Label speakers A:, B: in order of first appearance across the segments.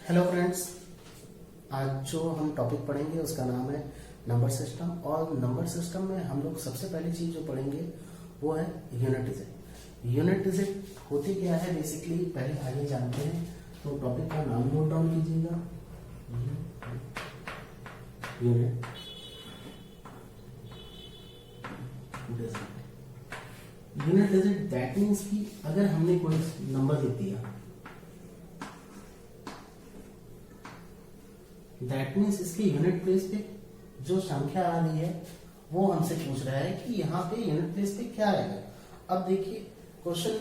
A: Hello friends, आज जो हम टॉपिक पढ़ेंगे उसका नाम है नंबर सिस्टम। और नंबर सिस्टम में हम लोग सबसे पहली चीज जो पढ़ेंगे वो है यूनिट डिजिट। यूनिट डिजिट होती क्या है बेसिकली, पहले आगे जानते हैं। तो टॉपिक का नाम नोट डाउन कीजिएगा, unit digit. Unit digit that means कि अगर हमने कोई नंबर लिख दिया, दैट मीन्स इसके यूनिट प्लेस पे जो संख्या आ रही है वो हमसे पूछ रहा है कि यहाँ पे यूनिट प्लेस पे क्या आएगा। अब देखिए, क्वेश्चन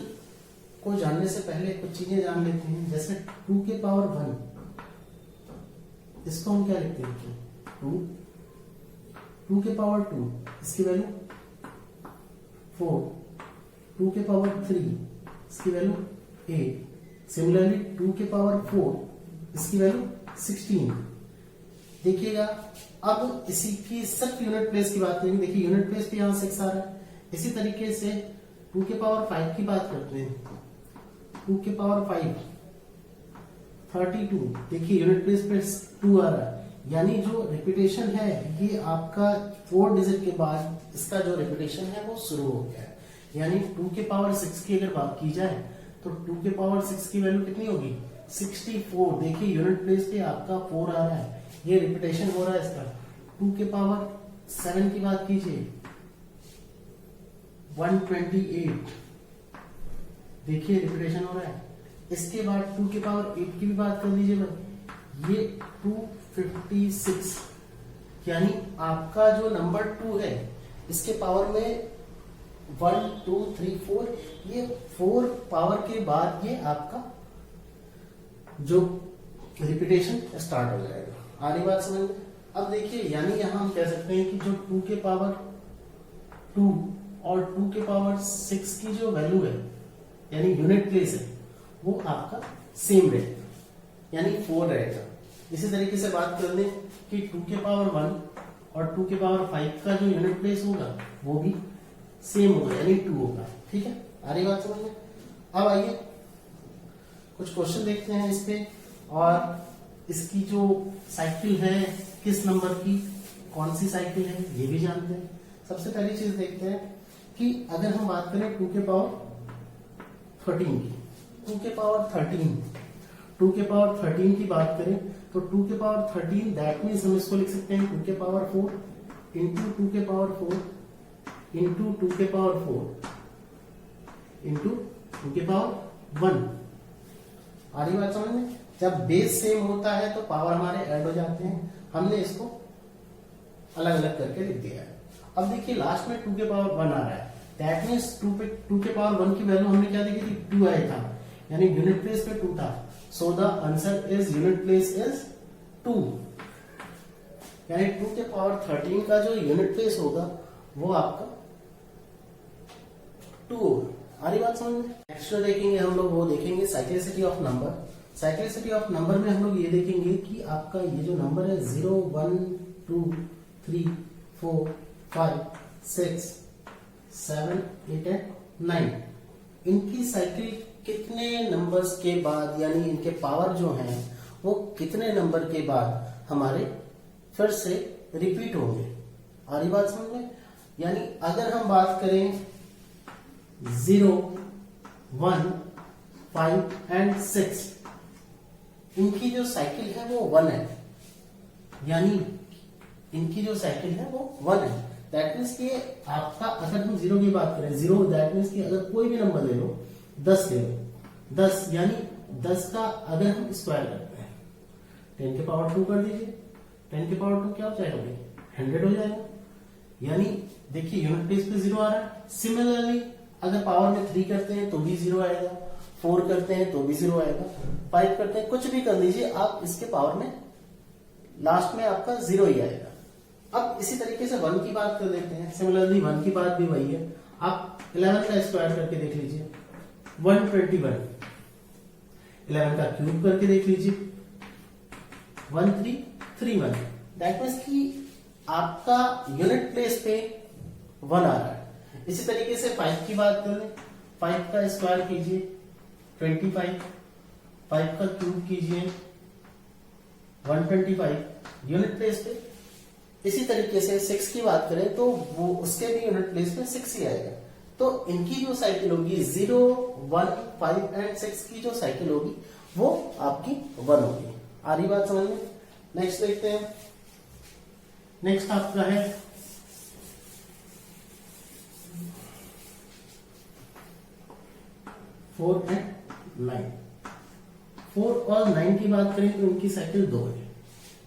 A: को जानने से पहले कुछ चीजें जान लेते हैं। जैसे 2 के पावर 1, इसको हम क्या लिखते हैं? 2 के पावर 2, इसकी वैल्यू 4। 2 के पावर 3, इसकी वैल्यू 8। सिमिलरली 2 के पावर 4, इसकी वैल्यू 16। देखिएगा, अब इसी की सिर्फ यूनिट प्लेस की बात करेंगे। देखिए यूनिट प्लेस पे यहां 6 आ रहा है। इसी तरीके से 2 के पावर 5 की बात करते हैं। 2 के पावर 5 32, देखिए यूनिट प्लेस पे 2 आ रहा है। यानी जो रिपीटेशन है ये आपका 4 डिजिट के बाद इसका जो रिपीटेशन है वो शुरू हो गया है। यानी 2 के पावर 6 की अगर बात की जाए तो 2 के पावर 6 की वैल्यू कितनी होगी? 64। देखिए यूनिट प्लेस पे आपका 4 आ रहा है, ये रिपीटेशन हो रहा है इसका। 2 के पावर 7 की बात कीजिए, 128, देखिए रिपीटेशन हो रहा है। इसके बाद 2 के पावर 8 की भी बात कर लीजिए भाई, ये 256। यानी आपका जो नंबर 2 है इसके पावर में 1 2 3 4, ये 4 पावर के बाद ये आपका जो रिपीटेशन स्टार्ट हो जाएगा। आ रही बात समझ में? अब देखिए, यानी यहां हम कह सकते हैं कि जो 2 के पावर 2 और 2 के पावर 6 की जो वैल्यू है यानी यूनिट प्लेस है वो आपका सेम रहेगा, यानी 4 रहेगा। इसी तरीके से बात कर लें कि 2 के पावर 1 और 2 के पावर 5 का जो यूनिट प्लेस होगा वो भी सेम होगा, यानी 2 होगा। ठीक है, आ रही बात समझ में? अब आइए कुछ क्वेश्चन देखते हैं इस पे, और इसकी जो साइकिल है किस नंबर की, कौन सी साइकिल है ये भी जानते हैं। सबसे पहली चीज देखते हैं कि अगर हम बात करें 2 के पावर 13 की, 2 के पावर 13, 2 के पावर 13 की बात करें तो 2 के पावर 13 दैट मीन्स हम इसको लिख सकते हैं 2 के पावर 4 इंटू 2 के पावर 4 इंटू 2 के पावर 4 इंटू 2 के पावर 1। आ रही बात समझ में? जब बेस सेम होता है तो पावर हमारे ऐड हो जाते हैं। हमने इसको अलग अलग करके लिख दिया है। अब देखिए लास्ट में 2 के पावर 1 आ रहा है, दैट मीन्स 2 के पावर 1 की वैल्यू हमने क्या देखी थी? 2 आया था, यानी यूनिट प्लेस पे 2 था। So the answer is unit place is 2। यानी 2 के पावर 13 का जो यूनिट प्लेस होगा वो आपका 2 होगा। आ रही बात समझ में? नेक्स्ट जो देखेंगे हम लोग वो देखेंगे cyclicity of number. Cyclicity of number में हम लोग ये देखेंगे कि आपका ये जो नंबर है 0 1 2 3 4 5 6 7 8 एंड 9, इनकी साइकिल कितने नंबर्स के बाद, यानी इनके पावर जो हैं वो कितने नंबर के बाद हमारे फिर से रिपीट होंगे। आ रही बात समझ में? यानी अगर हम बात करें 0 1 5 एंड 6, इनकी जो साइकिल है वो 1 है, यानी इनकी जो साइकिल है वो 1 है। दैट मीन्स कि आपका, अगर हम 0 की बात करें 0, दैट मीन्स कि अगर कोई भी नंबर ले लो, 10 ले लो, 10 यानी 10 का अगर हम स्क्वायर करते हैं 10 के पावर 2 कर दीजिए, 10 के पावर 2 क्या हो जाएगा भाई? 100 हो जाएगा। यानी देखिए यूनिट प्लेस पे 0 आ रहा है। सिमिलरली अगर पावर में 3 करते हैं तो भी 0 आएगा, 4 करते हैं तो भी 0 आएगा, 5 करते हैं, कुछ भी कर लीजिए आप, इसके पावर में लास्ट में आपका 0 ही आएगा। अब इसी तरीके से 1 की बात कर लेते हैं। सिमिलरली 1 की बात भी वही है। आप 11 का स्क्वायर करके देख लीजिए, 121। 11 का क्यूब करके देख लीजिए, 1331। दैट मीन्स कि आपका यूनिट प्लेस पे 1 आ रहा है। इसी तरीके से 5 की बात कर लें, 5 का स्क्वायर कीजिए 25, 5 का क्यूब कीजिए 125 यूनिट प्लेस पे। इसी तरीके से 6 की बात करें तो वो उसके भी यूनिट प्लेस पे 6 ही आएगा। तो इनकी जो साइकिल होगी 0, 1, 5 एंड 6 की जो साइकिल होगी वो आपकी 1 होगी। आ रही बात समझ में? नेक्स्ट देखते हैं। नेक्स्ट आपका है 4 एंड 9। 4 और 9 की बात करें तो इनकी साइकिल 2 है।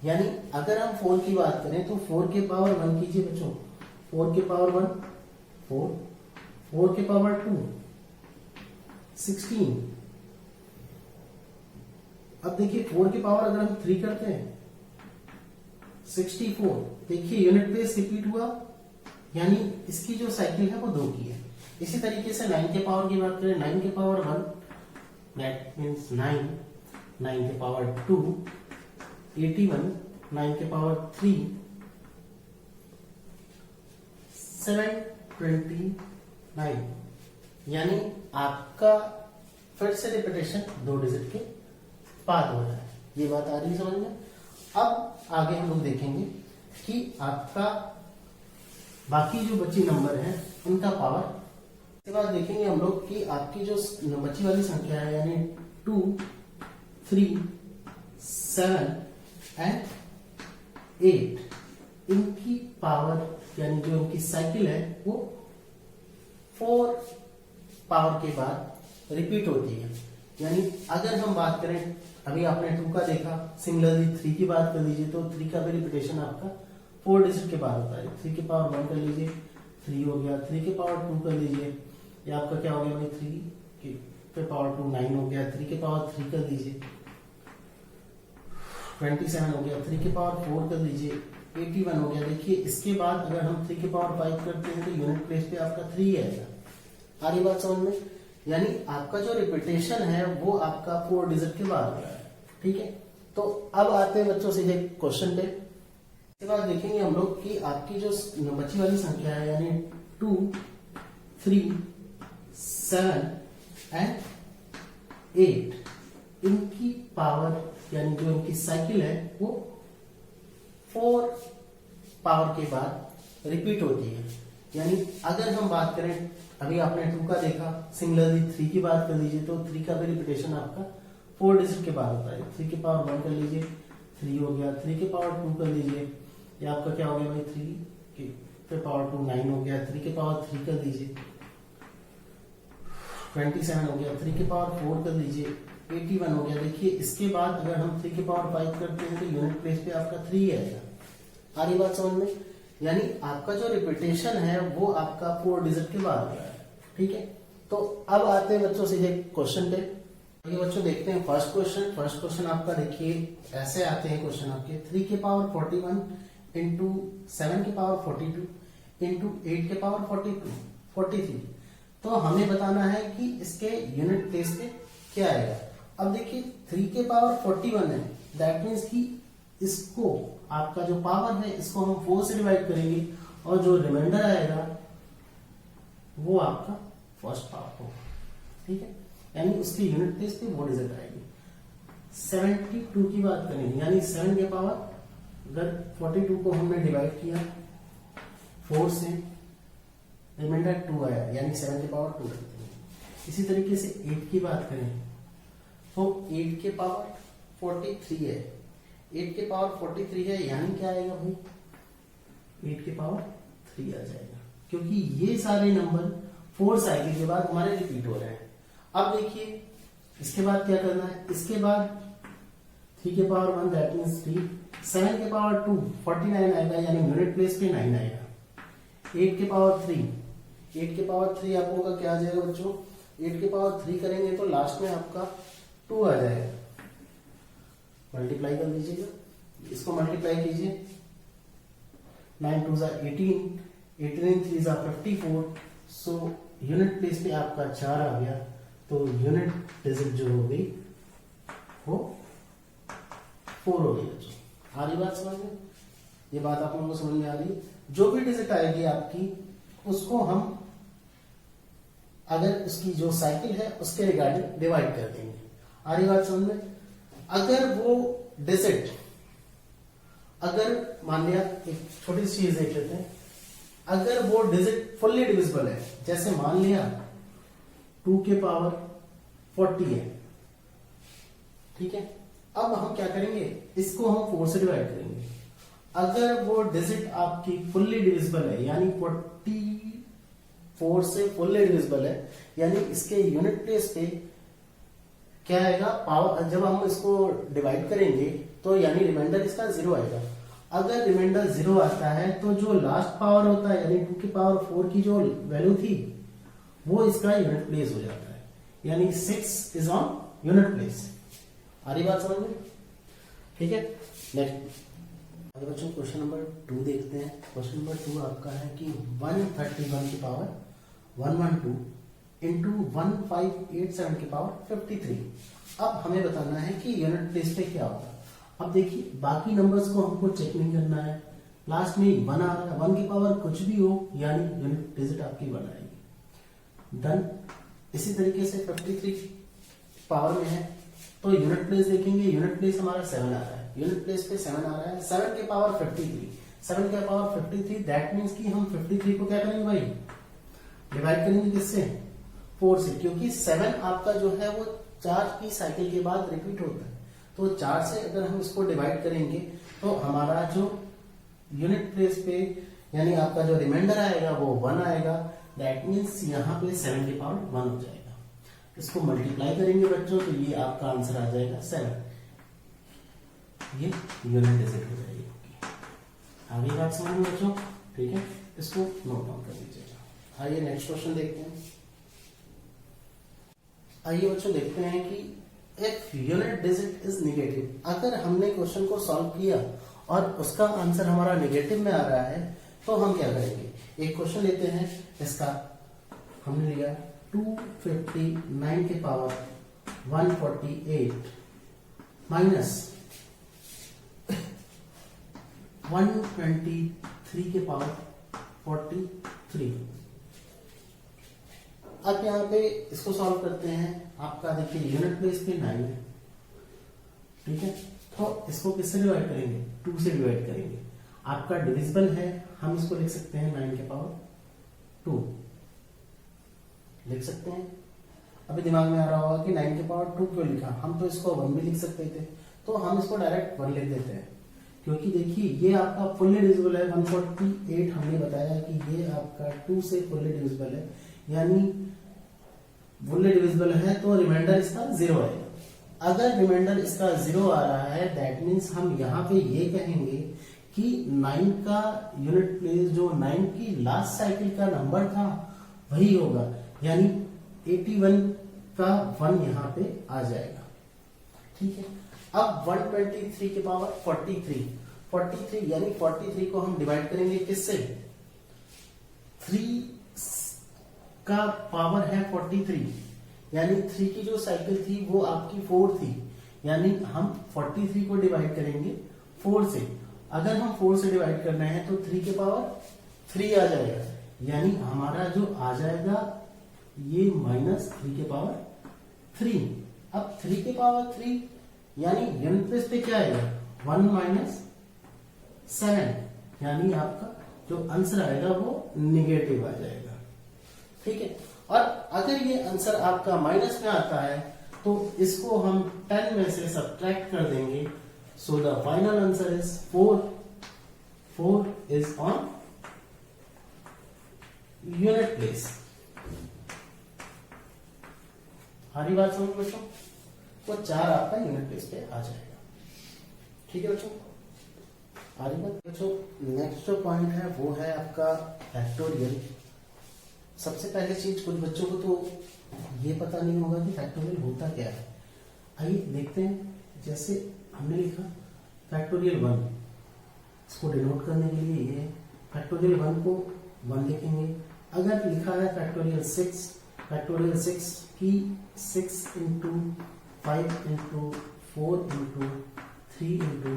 A: यानी अगर हम 4 की बात करें तो 4 के पावर 1 कीजिए बच्चों। 4 के पावर 1 4, 4 के पावर 2 16। अब देखिए 4 के पावर अगर हम 3 करते हैं 64। देखिए यूनिट प्लेस रिपीट हुआ, यानी इसकी जो साइकिल है वो 2 की है। इसी तरीके से 9 के पावर की बात करें, 9 के पावर 1 दैट मीन्स 9, 9 के पावर 2 81, 9 के पावर 3 729। यानी आपका फिर से रिपीटेशन 2 डिजिट के बाद हो रहा है। ये बात आ रही समझ में? अब आगे हम लोग देखेंगे कि आपका बाकी जो बची नंबर है उनका पावर। इसके बाद देखेंगे हम लोग कि आपकी जो बची वाली संख्या है यानी 2, 3, 7 एंड 8 इनकी पावर यानी जो इनकी साइकिल है वो 4 पावर के बाद रिपीट होती है। यानी अगर हम बात करें, अभी आपने 2 का देखा, सिमिलरली 3 की बात कर लीजिए तो 3 का भी रिपीटेशन आपका 4 डिजिट के बाद होता है। 3 के पावर 1 कर लीजिए, 3 हो गया। 3 के पावर 2 कर लीजिए, ये आपका क्या हो गया भाई 3 के पावर 2 9 हो गया। 3 के पावर 3 कर लीजिए 27 हो गया। 3 के पावर 4 कर लीजिए 81 हो गया। देखिए इसके बाद अगर हम 3 के पावर 5 करते हैं तो यूनिट प्लेस पे आपका 3 आएगा। आ रही बात समझ में? यानी आपका जो रिपीटेशन है वो आपका 4 डिजिट के बाद हो रहा है। ठीक है, तो अब आते हैं बच्चों सीधे क्वेश्चन पे। इसके बाद देखेंगे हम लोग कि आपकी जो बची वाली संख्या है यानी 2, 3, 7 एंड 8 इनकी पावर यानी जो इनकी साइकिल है वो 4 पावर के बाद रिपीट होती है। यानी अगर हम बात करें, अभी आपने 2 का देखा, सिमिलरली 3 की बात कर लीजिए तो 3 का भी रिपीटेशन आपका 4 डिजिट के बाद होता है। 3 के पावर 1 कर लीजिए 3 हो गया। 3 के पावर 2 कर लीजिए, ये आपका क्या हो गया भाई 3 के पावर 2 9 हो गया। 3 के पावर 3 कर दीजिए 27 हो गया। 3 के पावर 4 कर लीजिए 81 हो गया। देखिए इसके बाद अगर हम 3 के पावर 5 करते हैं तो यूनिट प्लेस पे आपका 3 आएगा। आ रही बात समझ में? यानी आपका जो रिपीटेशन है वो आपका 4 डिजिट के बाद हो रहा है। ठीक है, तो अब आते हैं बच्चों सीधे क्वेश्चन पे। ये बच्चों देखते हैं फर्स्ट क्वेश्चन। फर्स्ट क्वेश्चन आपका देखिए ऐसे आते हैं क्वेश्चन आपके 3 के पावर 41 इंटू 7 के पावर 42 इंटू 8 के पावर 43। तो हमें बताना है कि इसके यूनिट प्लेस पे क्या आएगा। अब देखिए 3 के पावर 41 है, दैट मीन्स कि इसको आपका जो पावर है इसको हम 4 से डिवाइड करेंगे और जो रिमाइंडर आएगा वो आपका फर्स्ट पावर होगा। ठीक है, यानी उसकी यूनिट प्लेस पे वो डिजिट आएगी। 72 की बात करेंगे, यानी 7 के पावर अगर 42 को हमने डिवाइड किया 4 से, रिमाइंडर 2 आया, यानी 7 के पावर 2 करते हैं। इसी तरीके से 8 की बात करें तो 8 के पावर 43 है। 8 के पावर 43 है, यानी क्या आएगा भाई 8 के पावर 3 आ जाएगा, क्योंकि ये सारे नंबर 4 साइकिल के बाद हमारे रिपीट हो रहे हैं। अब देखिए इसके बाद क्या करना है। इसके बाद 3 के पावर 1 दैट मीन्स 3, 7 के पावर 2 49 आएगा, यानी यूनिट प्लेस पे 9 आएगा। 8 के पावर 3, 8 के पावर 3 आपको क्या आ जाएगा बच्चों, 8 के पावर 3 करेंगे तो लास्ट में आपका 2 आ जाएगा। मल्टीप्लाई कर लीजिएगा, इसको मल्टीप्लाई कीजिए, 9 2 18, 18 3 54। सो यूनिट प्लेस पे आपका 4 आ गया, तो यूनिट डिजिट जो हो गई वो 4 हो गई बच्चों। आ रही बात समझ में? ये बात आप लोगों को समझ में आ रही है? जो भी डिजिट आएगी आपकी उसको हम अगर उसकी जो साइकिल है उसके रिगार्डिंग डिवाइड कर देंगे। आ रही बात समझ में? अगर वो डिजिट अगर मान लिया एक छोटी सी चीज देख लेते हैं, अगर वो डिजिट फुल्ली डिविजिबल है, जैसे मान लिया 2 के पावर 40 है, ठीक है। अब हम क्या करेंगे, इसको हम 4 से डिवाइड करेंगे। अगर वो डिजिट आपकी फुल्ली डिविजिबल है, यानी 44 से फुल्ली डिविजिबल है, यानी इसके यूनिट प्लेस पे क्या आएगा, पावर, जब हम इसको डिवाइड करेंगे तो यानी रिमाइंडर इसका 0 आएगा। अगर रिमाइंडर 0 आता है तो जो लास्ट पावर होता है, यानी 2 की पावर 4 की जो वैल्यू थी, वो इसका यूनिट प्लेस हो जाता है, यानी 6 इज ऑन यूनिट प्लेस। आ रही बात समझ में? ठीक है। नेक्स्ट अगर बच्चों क्वेश्चन नंबर 2 देखते हैं। क्वेश्चन नंबर 2 आपका है कि 131 की पावर 112 इंटू 1587 की पावर 53। अब हमें बताना है कि यूनिट प्लेस पे क्या होगा। अब देखिए, बाकी नंबर्स को हमको चेक नहीं करना है, लास्ट में 1 आ रहा है, 1 की पावर कुछ भी हो, यानी यूनिट डिजिट आपकी 1 आएगी। डन। इसी तरीके से 53 पावर में है तो यूनिट प्लेस देखेंगे, यूनिट प्लेस हमारा 7 आ रहा है, यूनिट प्लेस पे 7 आ रहा है, 7 के पावर 53, 7 के पावर 53, दैट मीन्स कि हम 53 को क्या करेंगे भाई, डिवाइड करेंगे किससे, 4 से, क्योंकि 7 आपका जो है वो 4 की साइकिल के बाद रिपीट होता है, तो 4 से अगर हम इसको डिवाइड करेंगे तो हमारा जो यूनिट प्लेस पे यानी आपका जो रिमाइंडर आएगा वो 1 आएगा, दैट मीन्स यहाँ पे 7 के पावर 1 हो जाएगा। इसको मल्टीप्लाई करेंगे बच्चों तो ये आपका आंसर आ जाएगा 7, ये यूनिट डिजिट हो जाएगी। आगे बात समझ में बच्चों? ठीक है, इसको नोट डाउन कर लीजिएगा। आइए नेक्स्ट क्वेश्चन देखते हैं। आइए बच्चों देखते हैं कि if unit digit is negative, अगर हमने क्वेश्चन को सॉल्व किया और उसका आंसर हमारा नेगेटिव में आ रहा है तो हम क्या करेंगे। एक क्वेश्चन लेते हैं, इसका हमने लिया 259 के पावर 148 माइनस 123 के पावर 43। अब यहाँ पे इसको सॉल्व करते हैं। आपका देखिए यूनिट प्लेस पे 9 है, ठीक है, तो इसको किससे डिवाइड करेंगे, 2 से डिवाइड करेंगे। आपका डिविजिबल है, हम इसको लिख सकते हैं 9 के पावर 2 लिख सकते हैं। अभी दिमाग में आ रहा होगा कि 9 के पावर 2 क्यों लिखा, हम तो इसको 1 भी लिख सकते थे, तो हम इसको डायरेक्ट 1 लिख देते हैं, क्योंकि देखिए ये आपका फुल्ली डिविजिबल है। 148 हमने बताया कि ये आपका 2 से फुल्ली डिविजिबल है, यानी फुल्ली डिविजिबल है तो रिमाइंडर इसका 0 आएगा। अगर रिमाइंडर इसका 0 आ रहा है दैट मीन्स हम यहाँ पे ये कहेंगे कि 9 का यूनिट प्लेस जो 9 की लास्ट साइकिल का नंबर था वही होगा, यानी 81 का 1 यहाँ पे आ जाएगा। ठीक है, अब 123 के पावर 43 यानी 43 को हम डिवाइड करेंगे किससे, 3 का पावर है 43, यानी 3 की जो साइकिल थी वो आपकी 4 थी, यानी हम 43 को डिवाइड करेंगे 4 से। अगर हम 4 से डिवाइड करना है तो 3 के पावर 3 आ जाएगा, यानी हमारा जो आ जाएगा ये -3 के पावर 3। अब 3 के पावर 3 यानी यूनिट प्लेस पे क्या आएगा, 1 - 7, यानी आपका जो आंसर आएगा वो नेगेटिव आ जाएगा। ठीक है, और अगर ये आंसर आपका माइनस में आता है तो इसको हम 10 में से सब्ट्रैक्ट कर देंगे, so the final answer is 4 is on unit place. हमारी बात समझ बच्चों, तो 4 आपका यूनिट प्लेस पे आ जाएगा। ठीक है बच्चों, आगे बात बच्चों, नेक्स्ट जो पॉइंट है वो है आपका फैक्टोरियल। सबसे पहले चीज, कुछ बच्चों को तो ये पता नहीं होगा कि फैक्टोरियल होता क्या है। आइए देखते हैं। जैसे हमने लिखा फैक्टोरियल 1, इसको डिनोट करने के लिए ये फैक्टोरियल 1 को 1 लिखेंगे। अगर लिखा है फैक्टोरियल 6 की 6 into 5 into 4 into 3 into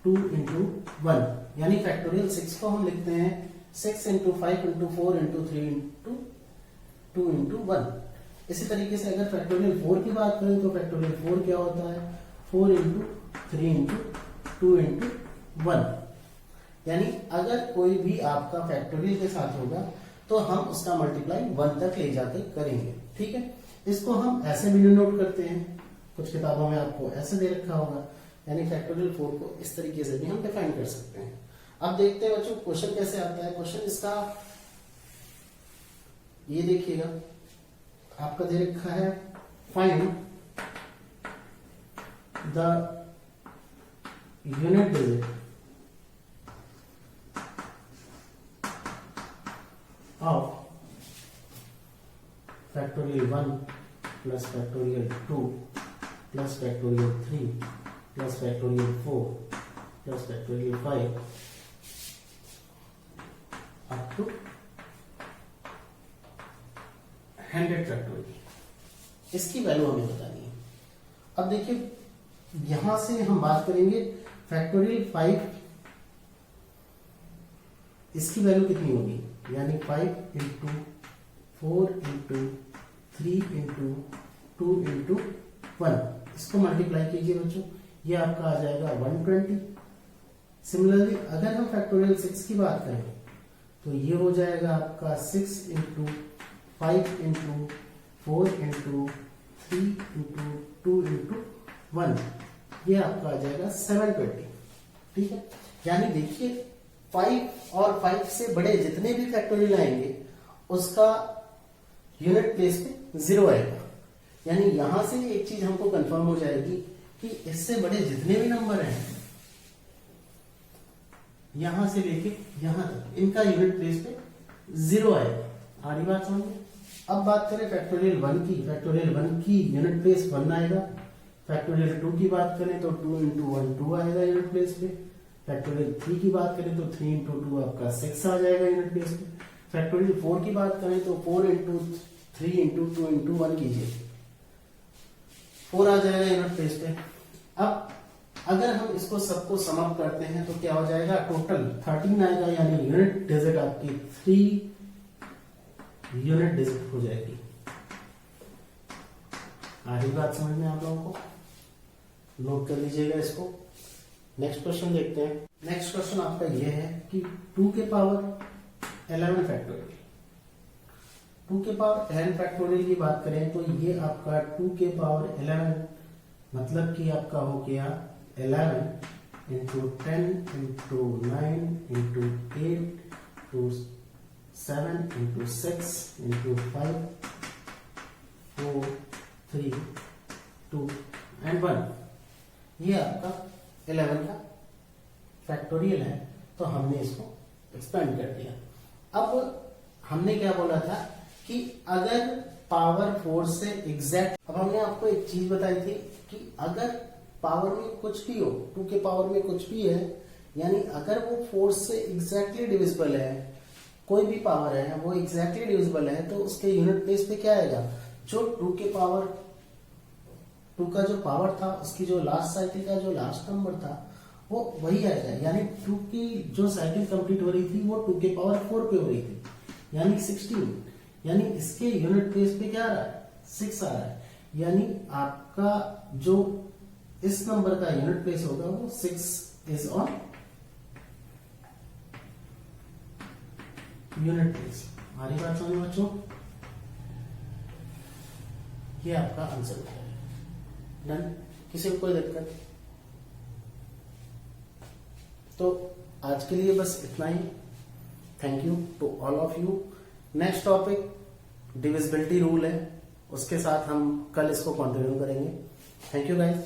A: 2 into 1, यानी फैक्टोरियल 6 को हम लिखते हैं 6 into 5 into 4 into 3 into 2 into 1। इसी तरीके से अगर फैक्टोरियल 4 की बात करें तो फैक्टोरियल 4 क्या होता है, 4 इंटू 3 इंटू 2 इंटू 1, यानी अगर कोई भी आपका फैक्टोरियल के साथ होगा तो हम उसका मल्टीप्लाई 1 तक ले जाके करेंगे। ठीक है, इसको हम ऐसे भी डिनोट करते हैं, कुछ किताबों में आपको ऐसे दे रखा होगा, यानी फैक्टोरियल 4 को इस तरीके से भी हम डिफाइन कर सकते हैं। अब देखते हैं बच्चों क्वेश्चन कैसे आता है। क्वेश्चन इसका ये देखिएगा, आपका दे रखा है find the unit digit of factorial 1 plus factorial 2 plus factorial 3 plus factorial 4 plus factorial 5 up to 100 factorial. इसकी वैल्यू हमें बतानी है। अब देखिए यहां से हम बात करेंगे फैक्टोरियल 5, इसकी वैल्यू कितनी होगी, यानी 5 इंटू 4 इंटू 3 इंटू 2 इंटू 1, इसको मल्टीप्लाई कीजिए बच्चों, ये आपका आ जाएगा 120। सिमिलरली अगर हम फैक्टोरियल 6 की बात करें तो ये हो जाएगा आपका 6 into 5 into 4 into 3 into 2 into 1, ये आपका आ जाएगा 720। ठीक है, यानी देखिए 5 और 5 से बड़े जितने भी फैक्टोरियल आएंगे उसका यूनिट प्लेस पे 0 आएगा। यानी यहां से एक चीज हमको कंफर्म हो जाएगी कि इससे बड़े जितने भी नंबर हैं यहां से लेके यहां तक इनका यूनिट प्लेस पे 0 आएगा। आ रही बात समझ में? अब बात करें फैक्टोरियल 1 की, फैक्टोरियल 1 की यूनिट प्लेस 1 आएगा। फैक्टोरियल 2 की बात करें तो 2 इंटू 1 2 आएगा यूनिट प्लेस पे। फैक्टोरियल 3 की बात करें तो 3 इंटू 2 आपका 6 आ जाएगा यूनिट प्लेस पे। फैक्टोरियल 4 की बात करें तो 4 इंटू 3 इंटू 2 इंटू 1 कीजिए, 4 आ जाएगा यूनिट प्लेस पे। अब अगर हम इसको सबको सम अप करते हैं तो क्या हो जाएगा, टोटल 13 आएगा, यानी यूनिट डिजिट आपकी 3 यूनिट डिजिट हो जाएगी। आ रही बात समझ में आप लोगों को? नोट कर लीजिएगा इसको। नेक्स्ट क्वेश्चन देखते हैं। नेक्स्ट क्वेश्चन आपका यह है कि 2 के पावर 11 फैक्टोरियल। 2 के पावर 11 फैक्टोरियल की बात करें तो ये आपका 2 के पावर 11 मतलब कि आपका हो गया 11 into 10 into 9 into 8 into 7 into 6 into 5 4 3 2 and 1, ये आपका 11 का फैक्टोरियल है। तो हमने इसको एक्सपेंड कर दिया। अब हमने क्या बोला था कि अगर पावर 4 से एग्जैक्ट, अब हमने आपको एक चीज बताई थी कि अगर पावर में कुछ भी हो, 2 के पावर में कुछ भी है, यानी अगर वो 4 से एग्जैक्टली डिविजिबल है, कोई भी पावर है वो एग्जैक्टली डिविजिबल है, तो उसके यूनिट प्लेस पे क्या आएगा, जो 2 के पावर 2 का जो पावर था उसकी जो लास्ट साइकिल का जो लास्ट नंबर था वो वही आएगा। यानी 2 की जो साइकिल कंप्लीट हो रही थी वो 2 के पावर 4 पे हो रही थी, यानी 16, यानी इसके यूनिट प्लेस पे क्या आ रहा है, 6 आ रहा है। यानी आपका जो इस नंबर का यूनिट प्लेस होगा वो 6 इज ऑन यूनिट प्लेस। हमारी बात समझ बच्चों, ये आपका आंसर है। डन? किसी को कोई दिक्कत? तो आज के लिए बस इतना ही। Thank you to all of you. Next topic divisibility rule है, उसके साथ हम कल इसको कंटिन्यू करेंगे। Thank you guys.